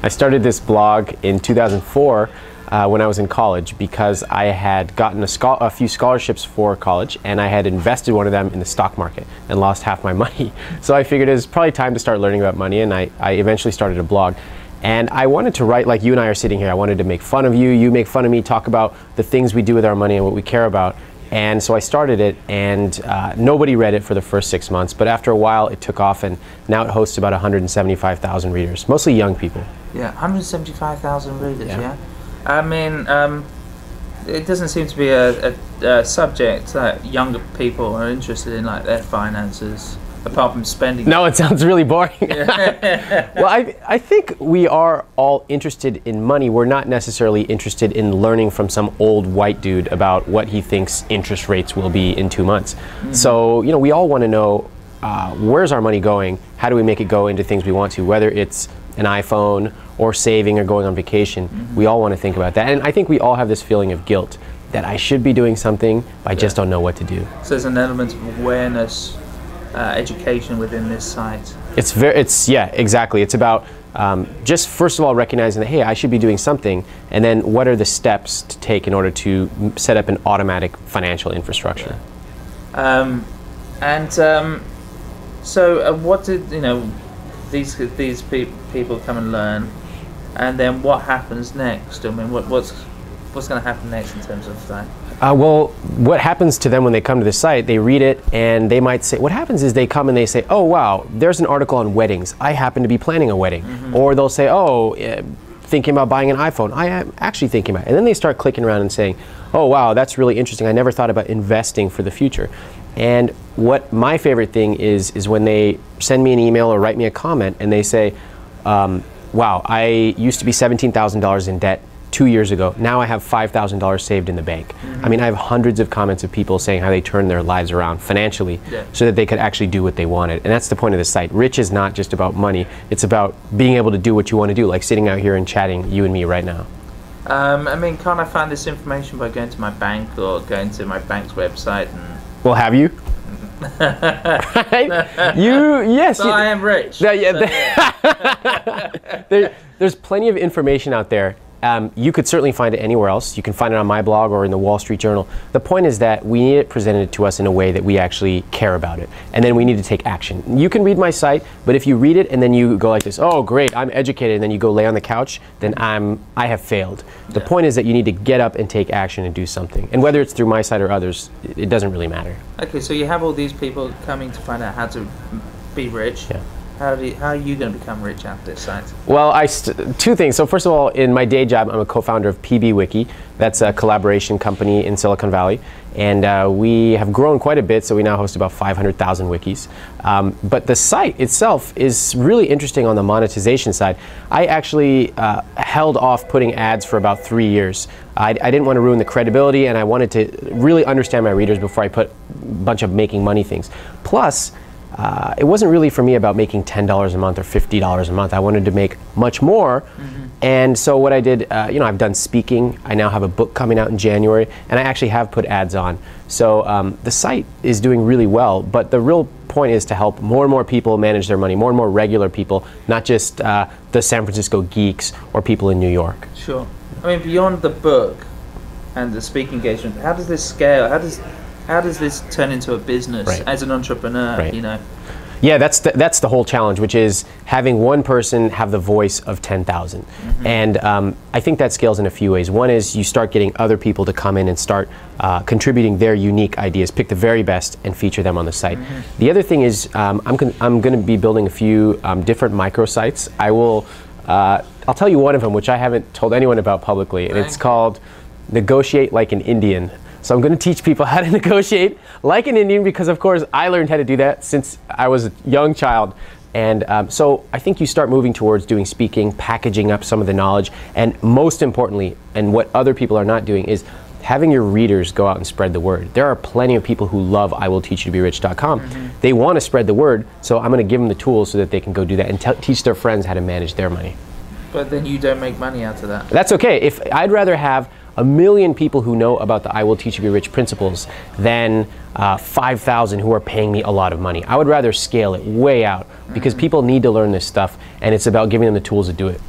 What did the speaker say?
I started this blog in 2004 when I was in college because I had gotten a few scholarships for college, and I had invested one of them in the stock market and lost half my money. So I figured it was probably time to start learning about money, and I eventually started a blog. And I wanted to write like you and I are sitting here. I wanted to make fun of you, you make fun of me, talk about the things we do with our money and what we care about. And so I started it, and nobody read it for the first 6 months, but after a while it took off, and now it hosts about 175,000 readers, mostly young people. Yeah, 175,000 readers, yeah. I mean, it doesn't seem to be a subject that younger people are interested in, like their finances, apart from spending. No, it sounds really boring. Well, I think we are all interested in money. We're not necessarily interested in learning from some old white dude about what he thinks interest rates will be in 2 months. Mm-hmm. So, you know, we all want to know where's our money going? How do we make it go into things we want to, whether it's an iPhone or saving or going on vacation. Mm-hmm. We all want to think about that. And I think we all have this feeling of guilt that I should be doing something, but I just don't know what to do. So there's an element of awareness, education within this site. Yeah, exactly. It's about just first of all recognizing that, hey, I should be doing something, and then what are the steps to take in order to set up an automatic financial infrastructure. So what did, you know, these people come and learn, and then what happens next? I mean, what's going to happen next in terms of that? Well, what happens to them when they come to the site, they read it, and they might say, what happens is they come and they say, oh wow, there's an article on weddings. I happen to be planning a wedding. Mm-hmm. Or they'll say, oh, thinking about buying an iPhone. I am actually thinking about it. And then they start clicking around and saying, oh wow, that's really interesting. I never thought about investing for the future. And what my favorite thing is when they send me an email or write me a comment and they say, wow, I used to be $17,000 in debt 2 years ago. Now I have $5,000 saved in the bank. Mm-hmm. I mean, I have hundreds of comments of people saying how they turned their lives around financially so that they could actually do what they wanted. And that's the point of the site. Rich is not just about money. It's about being able to do what you want to do, like sitting out here and chatting, you and me right now. I mean, can't I find this information by going to my bank or going to my bank's website? Well, have you? Right? Yes. So I am rich. There's plenty of information out there. You could certainly find it anywhere else. You can find it on my blog or in the Wall Street Journal. The point is that we need it presented to us in a way that we actually care about it. And then we need to take action. You can read my site, but if you read it and then you go like this, oh great, I'm educated, and then you go lay on the couch, then I have failed. The point is that you need to get up and take action and do something. And whether it's through my site or others, it doesn't really matter. Okay, so you have all these people coming to find out how to be rich. Yeah. How are you going to become rich at this site? Well, two things. So first of all, in my day job, I'm a co-founder of PBWiki. That's a collaboration company in Silicon Valley. And we have grown quite a bit, so we now host about 500,000 wikis. But the site itself is really interesting on the monetization side. I actually held off putting ads for about 3 years. I didn't want to ruin the credibility, and I wanted to really understand my readers before I put a bunch of making money things. Plus, it wasn't really for me about making $10 a month or $50 a month. I wanted to make much more. Mm-hmm. And so what I did, I've done speaking. I now have a book coming out in January, and I actually have put ads on. So the site is doing really well, but the real point is to help more and more people manage their money, more and more regular people, not just the San Francisco geeks or people in New York. Sure. I mean, beyond the book and the speaking engagement, how does this scale? How does this turn into a business as an entrepreneur, you know? Yeah, that's the whole challenge, which is having one person have the voice of 10,000. Mm-hmm. And I think that scales in a few ways. One is you start getting other people to come in and start contributing their unique ideas, pick the very best and feature them on the site. Mm-hmm. The other thing is I'm going to be building a few different microsites. I'll tell you one of them, which I haven't told anyone about publicly, and it's called Negotiate Like an Indian. So I'm going to teach people how to negotiate like an Indian, because of course I learned how to do that since I was a young child. And so I think you start moving towards doing speaking, packaging up some of the knowledge, and most importantly, and what other people are not doing, is having your readers go out and spread the word. There are plenty of people who love IWillTeachYouToBeRich.com. Mm-hmm. They want to spread the word, so I'm going to give them the tools so that they can go do that and teach their friends how to manage their money. But then you don't make money out of that. That's okay. I'd rather have 1 million people who know about the I Will Teach You to Be Rich principles than 5,000 who are paying me a lot of money. I would rather scale it way out, because people need to learn this stuff, and it's about giving them the tools to do it.